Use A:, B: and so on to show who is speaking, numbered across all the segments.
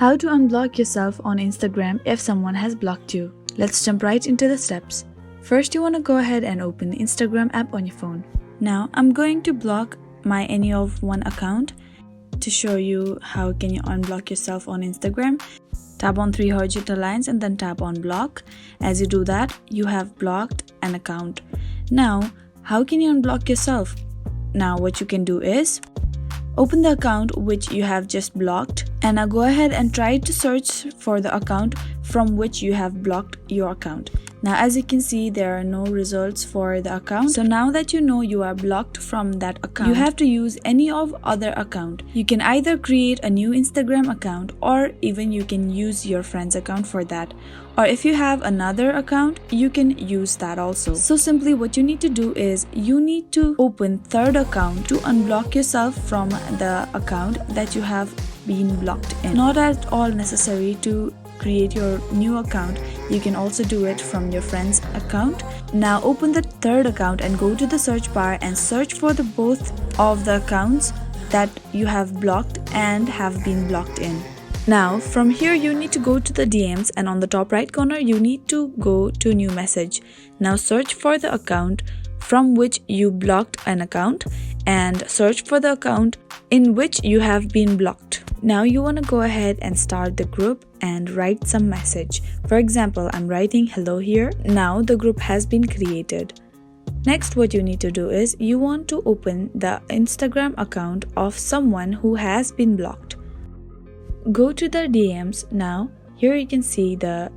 A: How to unblock yourself on Instagram if someone has blocked you. Let's jump right into the steps. First, you want to go ahead and open the Instagram app on your phone. Now, I'm going to block my any of one account. To show you how can you unblock yourself on Instagram, tap on three horizontal lines and then tap on block. As you do that, you have blocked an account. Now, how can you unblock yourself? Now, what you can do is open the account which you have just blocked, and now go ahead and try to search for the account from which you have blocked your account. Now, as you can see, there are no results for the account. So now that you know you are blocked from that account, you have to use any of other account. You can either create a new Instagram account, or even you can use your friend's account for that. Or if you have another account, you can use that also. So simply what you need to do is you need to open third account to unblock yourself from the account that you have been blocked in. Not at all necessary to create your new account. You can also do it from your friend's account. Now open the third account and go to the search bar and search for the both of the accounts that you have blocked and have been blocked in. Now from here you need to go to the DMs, and on the top right corner you need to go to new message. Now search for the account from which you blocked an account and search for the account in which you have been blocked. Now you want to go ahead and start the group and write some message. For example, I'm writing hello here. Now the group has been created. Next, what you need to do is you want to open the Instagram account of someone who has been blocked. Go to the DMs. Now here you can see the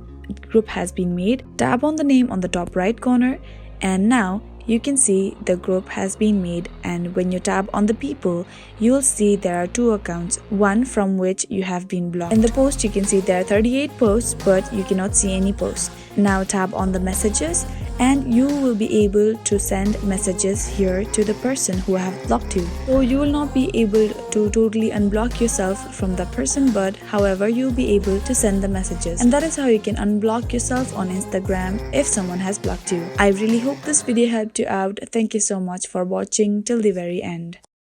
A: group has been made. Tap on the name on the top right corner, and now you can see the group has been made, and when you tap on the people, you'll see there are two accounts, one from which you have been blocked. In the post, you can see there are 38 posts, but you cannot see any posts. Now tap on the messages, and you will be able to send messages here to the person who have blocked you. So you will not be able to totally unblock yourself from the person, but however you'll be able to send the messages. And that is how you can unblock yourself on Instagram if someone has blocked you. I really hope this video helped you out. Thank you so much for watching till the very end.